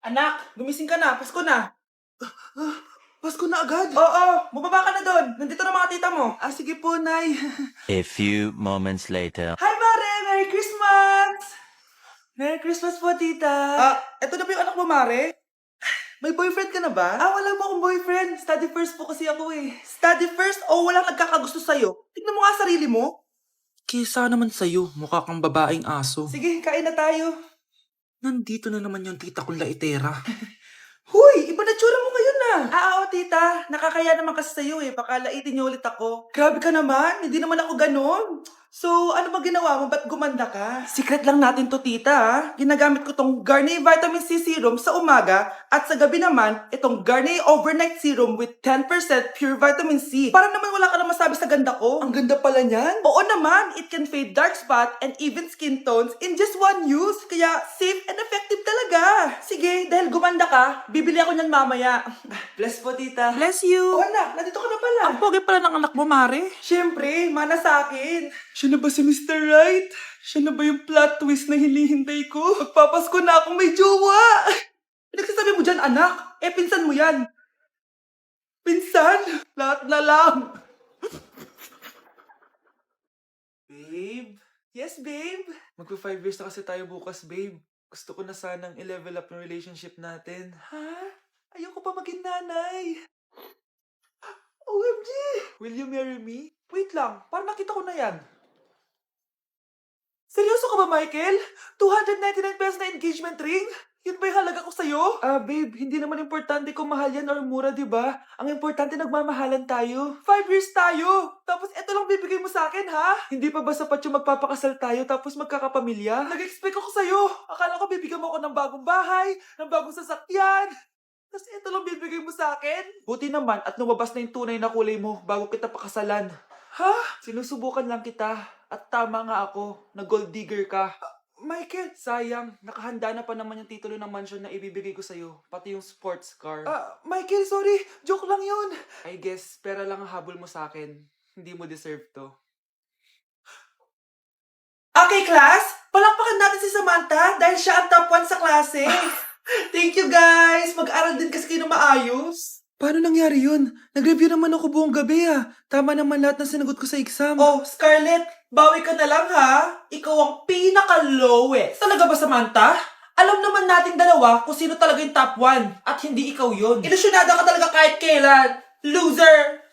Anak, gumising ka na. Pasko na. Pasko na agad? Oo, bumaba ka na doon. Nandito na mga tita mo. Sige po, Nay. A few moments later. Hi, Mare! Merry Christmas! Merry Christmas po, tita. Eto na ba yung anak mo, Mare? May boyfriend ka na ba? Wala mo akong boyfriend. Study first po kasi ako eh. Study first o walang nagkakagusto sa'yo? Tignan mo nga sarili mo. Kesa naman sa'yo, mukha kang babaeng aso. Sige, kain na tayo. Nandito na naman yung tita kong laitera. Huy, iba na tsura mo ngayon na. Oo, tita. Nakakaya naman kasi sa'yo eh. Baka laitin niyo ulit ako. Grabe ka naman. Hindi naman ako ganon. So, ano ba ginawa mo? Ba't gumanda ka? Secret lang natin to, tita. Ginagamit ko tong Garnier Vitamin C Serum sa umaga at sa gabi naman, itong Garnier Overnight Serum with 10% pure vitamin C. Para naman wala ka na masabi sa ganda ko. Ang ganda pala niyan. Oo naman, it can fade dark spot and even skin tones in just one use. Kaya safe and effective talaga. Sige, dahil gumanda ka, bibili ako niyan mamaya. Bless po, tita. Bless you. Anak, nandito ka na pala. Ang pogi pala ng anak mo, Mare. Siyempre, mana sa akin. Siya na ba si Mr. Right? Siya na ba yung plot twist na hinihintay ko? Magpapasko na akong may jowa. Nagsasabi mo dyan, anak? Pinsan mo yan. Pinsan? Lahat na lang. Babe? Yes, babe. Magpa 5 years na kasi tayo bukas, babe. Gusto ko na sanang i-level up yung relationship natin. Ha? Ayoko pa maging nanay. OMG! Will you marry me? Wait lang, parang nakita ko na yan. Seryoso ka ba, Michael? 299 pesos na engagement ring? Yun ba yung halaga ko sa'yo? Babe, hindi naman importante kung mahal yan or mura, di ba? Ang importante, nagmamahalan tayo. 5 years tayo! Tapos eto lang bibigay mo sa akin, ha? Hindi pa ba sapat yung magpapakasal tayo tapos magkakapamilya? Nag-expect ako sa'yo. Akala ko bibigyan mo ako ng bagong bahay, ng bagong sasakyan. Tapos eto lang bibigay mo sa akin? Buti naman at lumabas na yung tunay na kulay mo bago kita pakasalan. Ha? Sinusubukan lang kita at tama nga ako na gold digger ka. Michael? Sayang, nakahanda na pa naman yung titulo ng mansion na ibibigay ko sa'yo, pati yung sports car. Michael, sorry. Joke lang yun. I guess, pera lang ang habol mo sa akin. Hindi mo deserve to. Okay, class. Palakpakan natin si Samantha dahil siya ang top 1 sa klase. Thank you, guys. Mag-aral din kasi kayo na maayos. Paano nangyari yun? Nag-review naman ako buong gabi Tama naman lahat ng sinagot ko sa exam. Oh, Scarlett, bawi ka na lang ha. Ikaw ang pinaka-lowest. Talaga ba, Samantha? Alam naman nating dalawa kung sino talaga yung top 1 at hindi ikaw yun. Ilusyonada ka talaga kahit kailan. Loser!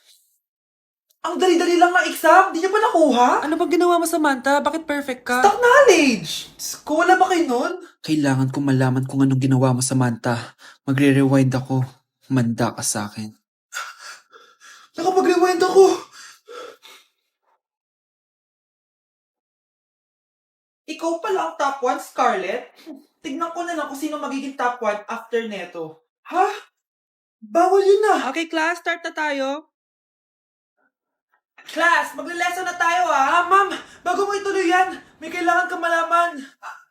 Ang dali-dali lang ng exam, di niya ba nakuha? Ano bang ginawa mo, Samantha? Bakit perfect ka? Stock knowledge! Diyos ko, wala ba kayo nun? Kailangan kong malaman kung anong ginawa mo, Samantha. Magre-rewind ako. Manda ka sa akin. Nakapag-rewind ako! Ikaw pala ang top 1, Scarlett? Tignan ko na lang kung sino magiging top 1 after neto. Ha? Bawal yun na! Okay, class. Start na tayo. Class, magle-lesson na tayo ma'am, bago mo ituloy yan, may kailangan kang malaman.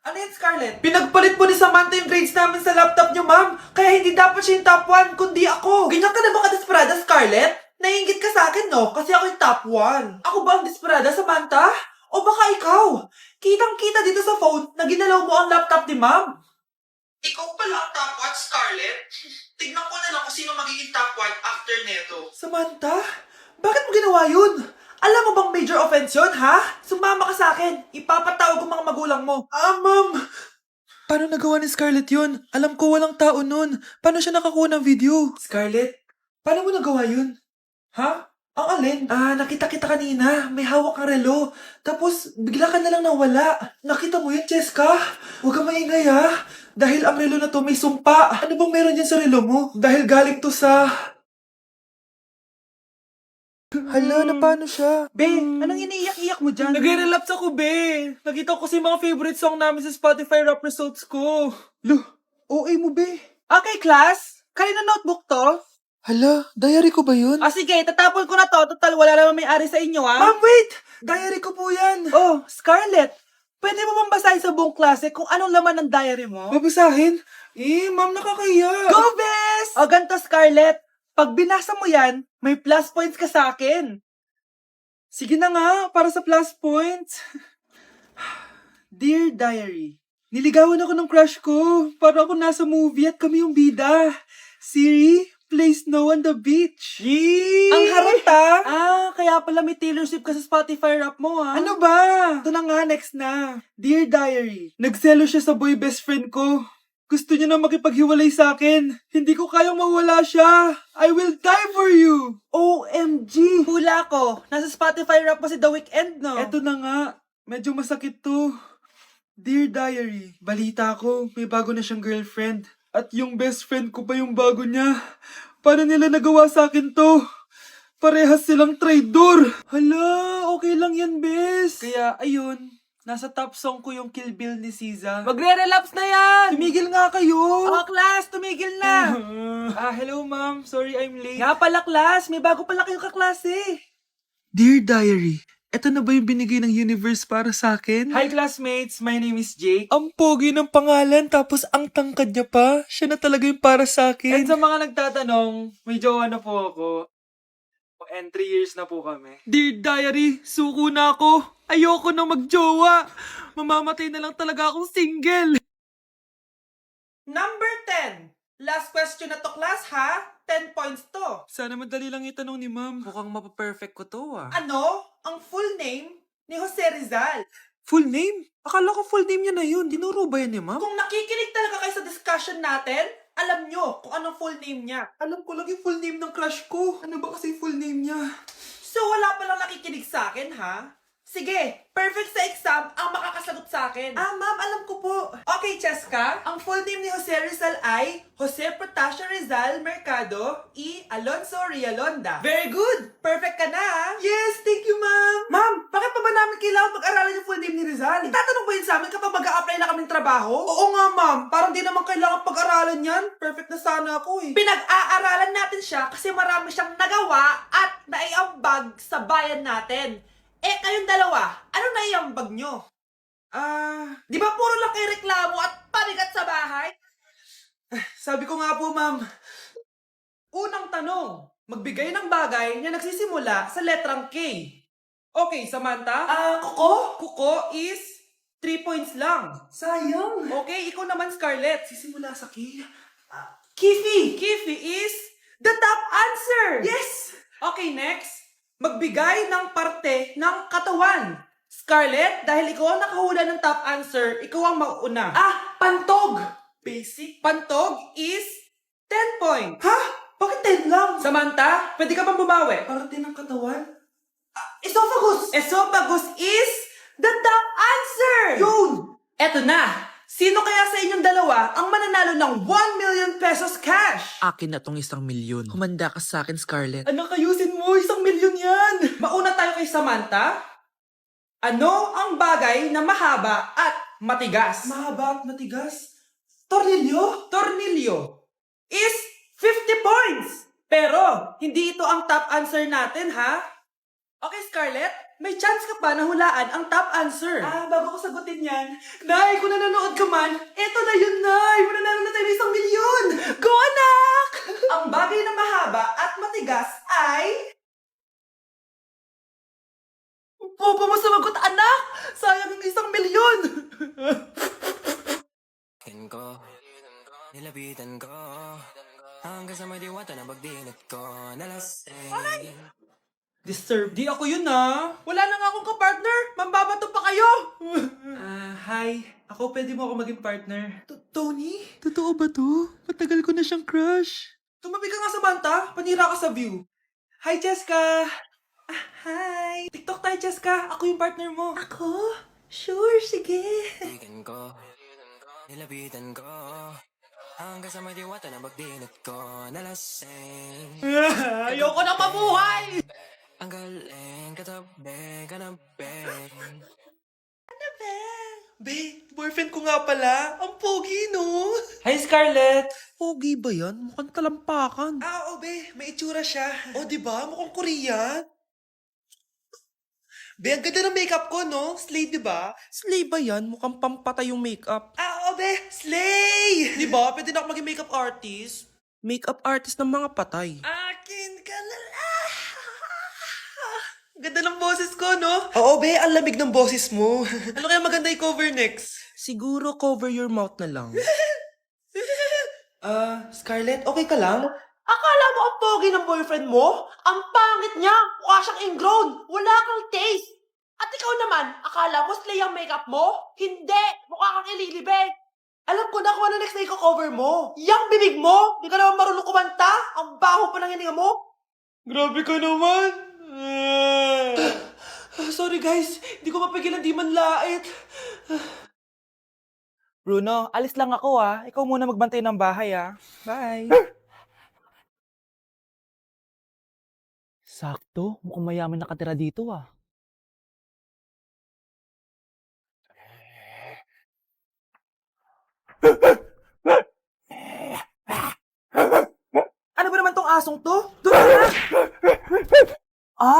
Ano yan, Scarlett? Pinagpalit po ni Samantha yung grades namin sa laptop niyo, ma'am. Kaya hindi dapat siya yung top 1, kundi ako. Ganyan ka na ba ka-desperada, Scarlett? Naiingit ka sa akin, no? Kasi ako yung top 1. Ako ba ang desperada, Samantha? O baka ikaw? Kitang-kita dito sa phone na ginalaw mo ang laptop ni ma'am. Ikaw pala ang top 1, Scarlett? Tignan ko na lang kung sino magiging top 1 after neto. Samantha? Bakit mo ginawa yun? Alam mo bang major offense yun, ha? Sumama ka sa akin. Ipapatawag ko mga magulang mo. Ma'am! Paano nagawa ni Scarlett yun? Alam ko walang tao nun. Paano siya nakakuha ng video? Scarlett, paano mo nagawa yun? Ha? Ang alin? Nakita kita kanina. May hawak kang relo. Tapos, bigla ka na lang nawala. Nakita mo yun, Cheska? Huwag kang maingay, ha? Dahil ang relo na to may sumpa. Ano bang meron yan sa relo mo? Dahil galing to sa... Hala, na paano siya? Be, anong iniiyak-iyak mo dyan? Nagre-relapse ako, be. Nakita ko kasi mga favorite song namin sa Spotify rap results ko. OA mo, be. Okay, class. Kanina notebook to? Hala, diary ko ba yun? Sige, tatapon ko na to. Total, wala naman may-ari sa inyo, ha? Ma'am, wait! Diary ko po yan. Oh, Scarlett. Pwede mo bang basahin sa buong klase kung anong laman ng diary mo? Babasahin? Ma'am, nakakahiya. Go, Bes! O, ganito, Scarlett. Pag binasa mo yan, may plus points ka sa akin. Sige na nga, para sa plus points. Dear Diary, Niligawan ako ng crush ko. Para ako nasa movie at kami yung bida. Siri, play Snow on the Beach. Yee! Ang harot kaya pala may Taylor Swift ka sa Spotify rap mo Ano ba? Ito na nga, next na. Dear Diary, nagselo siya sa boy best friend ko. Gusto niya na makipaghiwalay sa akin. Hindi ko kayang mawala siya. I will die for you. OMG! Hula ko. Nasa Spotify rap mo si The Weeknd, no? Eto na nga. Medyo masakit to. Dear Diary, balita ko, may bago na siyang girlfriend. At yung best friend ko pa yung bago niya. Paano nila nagawa sa akin to? Parehas silang traidor. Hala, okay lang yan, bes. Kaya, ayun, nasa top song ko yung Kill Bill ni SZA. Magre-relapse na yan! Tumigil nga kayo! Oh, class! Tumigil na! Hello ma'am. Sorry I'm late. Nga pala, class! May bago pala kayong kaklase! Dear Diary, eto na ba yung binigay ng universe para sa akin? Hi, classmates! My name is Jake. Ang pogi ng pangalan tapos ang tangkad niya pa. Siya na talaga yung para sa And akin. sa mga nagtatanong, may jowa na po ako. And 3 years na po kami. Dear Diary, suko na ako. Ayoko na magjowa. Mamamatay na lang talaga akong single. Number 10. Last question na to, class, ha? 10 points to. Sana madali lang itanong ni ma'am. Mukhang mapaperfect ko to, Ano? Ang full name ni Jose Rizal. Full name? Akala ko full name niya na yun. Dinuro ba yan ni ma'am? Kung nakikinig talaga kayo sa discussion natin, alam nyo kung anong full name niya. Alam ko lang yung full name ng crush ko. Ano ba kasi full name niya? So wala palang nakikinig sa akin, ha? Sige, perfect sa exam ang makakasagot sa akin. Ma'am, alam ko po. Okay, Cheska, ang full name ni Jose Rizal ay Jose Protasio Rizal Mercado y Alonso Rialonda. Very good! Perfect ka na, ha? Yes, thank you ma'am. Ma'am, bakit pa ba namin kailangan pag-aralan yung full name ni Rizal? Itatanong ba yun sa amin kapag mag-a-apply na kaming trabaho? Oo nga, ma'am. Parang di naman kailangan pag-aralan yan. Perfect na sana ako eh. Pinag-aaralan natin siya kasi marami siyang nagawa at naiambag sa bayan natin. Eh, kayong dalawa, ano naiambag nyo? Di ba puro lang kayo reklamo at panigat sa bahay? Sabi ko nga po ma'am. Unang tanong, magbigay ng bagay na nagsisimula sa letrang K. Okay, Samantha? Kuko? Kuko is 3 points lang. Sayang. Okay, ikaw naman, Scarlett. Sisimula sa K. Kifi! Kifi is the top answer! Yes! Okay, next. Magbigay ng parte ng katawan. Scarlett, dahil ikaw ang nakahula ng top answer, ikaw ang mauuna. Pantog! Basic. Pantog is 10 points. Ha? Bakit 10 lang? Samantha, pwede ka bang bumawi? Parte ng katawan? Esophagus! Esophagus is the top answer! Yun! Eto na! Sino kaya sa inyong dalawa ang mananalo ng 1 million pesos cash? Akin na tong 1 milyon. Humanda ka sa akin, Scarlett. Anak, ayusin mo! 1 milyon yan! Mauna tayo kay Samantha. Ano ang bagay na mahaba at matigas? Mahaba at matigas? Tornilyo? Tornilyo is 50 points! Pero, hindi ito ang top answer natin, ha? Okay, Scarlett, may chance ka pa na hulaan ang top answer. Bago ko sagutin yan. Nay, kung nanonood ka man, eto na yun, Nay! Mananalo na tayo ng 1 milyon! Go, anak! Ang bagay na mahaba at matigas ay... Bobo mo sumagot, anak! Sayang yung 1 milyon! ko, nilapitan ko, hanggang sa madiwata na pagdinat ko, nalasing. Disturb. Di ako yun, Wala na nga akong kapartner. Mambabato pa kayo. Hi. Ako, pwede mo ako maging partner. Tony? Totoo ba to? Matagal ko na siyang crush. Tumabi ka nga, Samantha. Panira ka sa view. Hi, Cheska! Hi. TikTok tayo, Cheska. Ako yung partner mo. Ako? Sure, sige. Tigan ko, nilapitan ko, hanggang sa madiwata na pagdinat ko, nalasing. Ayoko na mabuhay. Ang galing, katabi, kanabi. Be, boyfriend ko nga pala. Ang pogi, no? Hi, Scarlett. Pogi ba yan? Mukhang talampakan. Oo, be. May itsura siya. O, diba? Mukhang Korean. Be, ang ganda ng makeup ko, no? Slay, diba? Slay ba yan? Mukhang pampatay yung makeup. Oo, be. Slay! Diba? Pwede na ako maging makeup artist. Makeup artist ng mga patay. Akin ka na. Ganda ng boses ko, no? Oo, be. Ang lamig ng boses mo. Ano kaya maganda i-cover next? Siguro cover your mouth na lang. Scarlett, okay ka lang? Akala mo ang pogi ng boyfriend mo? Ang pangit niya! Mukha siyang ingrown! Wala kang taste! At ikaw naman, akala mo slay ang makeup mo? Hindi! Mukha kang ililibig! Alam ko na kung ano next na i-cover mo. Yang bibig mo! Di ka naman marunong kumanta! Ang baho pa ng hininga mo! Grabe ka naman! Sorry guys, di ko mapigilan di man lait. Bruno, alis lang ako Ikaw muna magbantay ng bahay Bye. Sakto, mukhang mayaman nakatira dito Ano ba naman tong asong to? Doon na!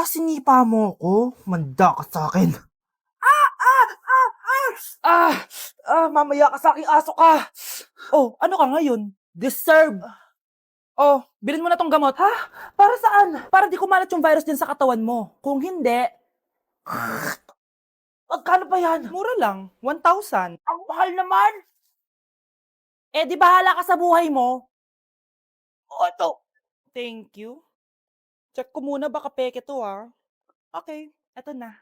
Sinipa mo ko? Manda ka sa akin. Mamaya ka sa aking aso ka. Oh, ano ka ngayon? Deserve. Oh, bilhin mo na tong gamot. Ha? Para saan? Para di kumalat yung virus din sa katawan mo. Kung hindi, Magkano pa yan? mura lang. 1,000. Ang mahal naman. Eh, di bahala ka sa buhay mo. O, ito. Thank you. Check ko muna, baka peke to Okay, eto na.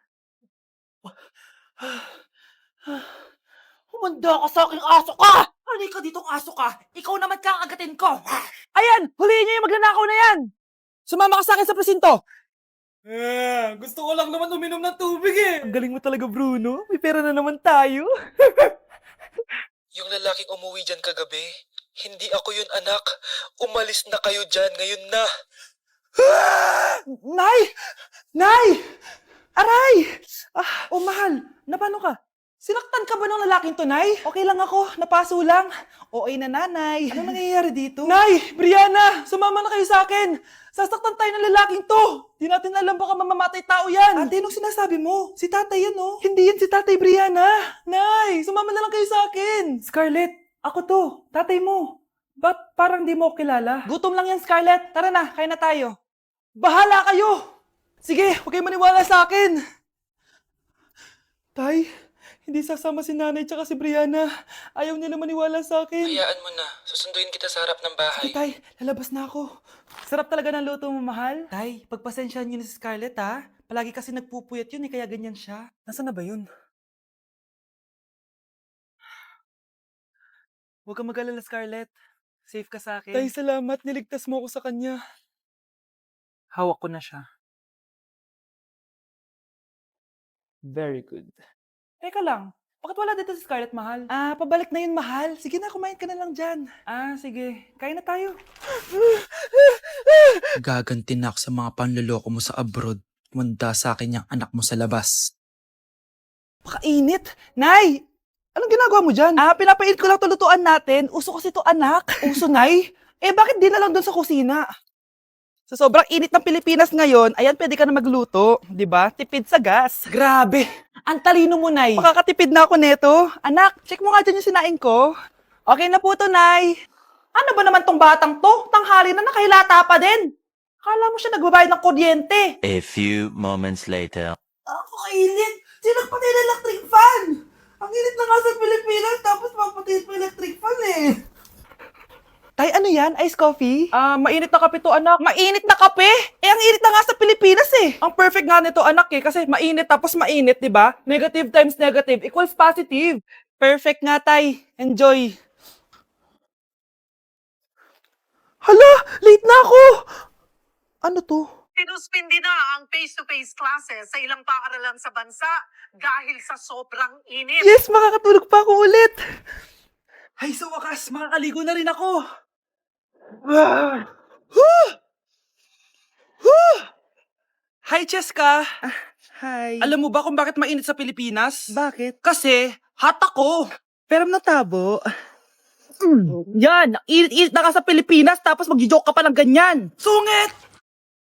Humanda ka sa aking aso ka! Halika ditong aso ka! Ikaw naman kakagatin ko! Ayan! Huliin niyo yung magnanakaw na yan! Sumama ka sa akin sa presinto! Gusto ko lang naman uminom ng tubig Ang galing mo talaga, Bruno. May pera na naman tayo. Yung lalaking umuwi dyan kagabi, hindi ako yun anak. Umalis na kayo dyan ngayon na. Nay! Nay! Aray! Mahal. Napano ka? Sinaktan ka ba ng lalaking to, Nay? Okay lang ako. Napaso lang. Okay na, Nanay. Ano nangyayari dito? Nay! Brianna! Sumama na kayo sa akin! Sasaktan tayo ng lalaking to! Di natin alam baka mamamatay tao yan! Ate, anong sinasabi mo? Si tatay yan, oh. Hindi yan si tatay, Brianna! Nay! Sumama na lang kayo sa akin! Scarlett! Ako to! Tatay mo! Ba't parang di mo ako kilala? Gutom lang yan, Scarlett! Tara na, kain na tayo! Bahala kayo! Sige, huwag kayo maniwala sa akin! Tay, hindi sasama si nanay tsaka si Brianna. Ayaw nila maniwala sa akin. Hayaan mo na. Susunduin kita sa harap ng bahay. Sige, Tay, lalabas na ako. Sarap talaga ng luto mo, mahal. Tay, pagpasensyahan niyo na si Scarlett, Palagi kasi nagpupuyat yun, kaya ganyan siya. Nasaan na ba yun? Huwag kang mag-alala, Scarlett. Safe ka sa akin. Tay, salamat. Niligtas mo ako sa kanya. Hawak ko na siya. Very good. Teka lang, bakit wala dito si Scarlett, mahal? Pabalik na yun, mahal. Sige na, kumain ka na lang dyan. Sige. Kain na tayo. Gaganti na ako sa mga panloloko mo sa abroad. Manda sa akin yung anak mo sa labas. Pakainit. Nay! Anong ginagawa mo dyan? Pinapainit ko lang to lutuan natin. Uso kasi to, anak. Uso, Nay? Bakit di na lang doon sa kusina? Sa sobrang init ng Pilipinas ngayon, ayan, pwede ka na magluto. Di ba? Tipid sa gas. Grabe! Ang talino mo, Nay. Makakatipid na ako neto. Anak, check mo nga dyan yung sinain ko. Okay na po to, Nay. Ano ba naman tong batang to? Tanghali na nakahilata pa din. Akala mo siya nagbabayad ng kuryente. A few moments later. Ako kainit! Sinagpatay ng electric fan! Ang init na nga sa Pilipinas, tapos magpatay pa electric fan Tay, ano yan? Ice coffee? Mainit na kape to, anak. Mainit na kape? Ang init na nga sa Pilipinas Ang perfect nga nito, anak kasi mainit tapos mainit, di ba? Negative times negative equals positive. Perfect nga, Tay. Enjoy. Hala! Late na ako! Ano to? Sinuspindi na ang face-to-face classes sa ilang paaralan sa bansa dahil sa sobrang init. Yes, makakatulog pa ako ulit. Ay, sa wakas, makakaligo na rin ako. Hi, Cheska. Hi. Alam mo ba kung bakit mainit sa Pilipinas? Bakit? Kasi, hot ako. Pero natabo. Yan, init-init na ka sa Pilipinas tapos mag-joke ka pa ng ganyan. Sungit!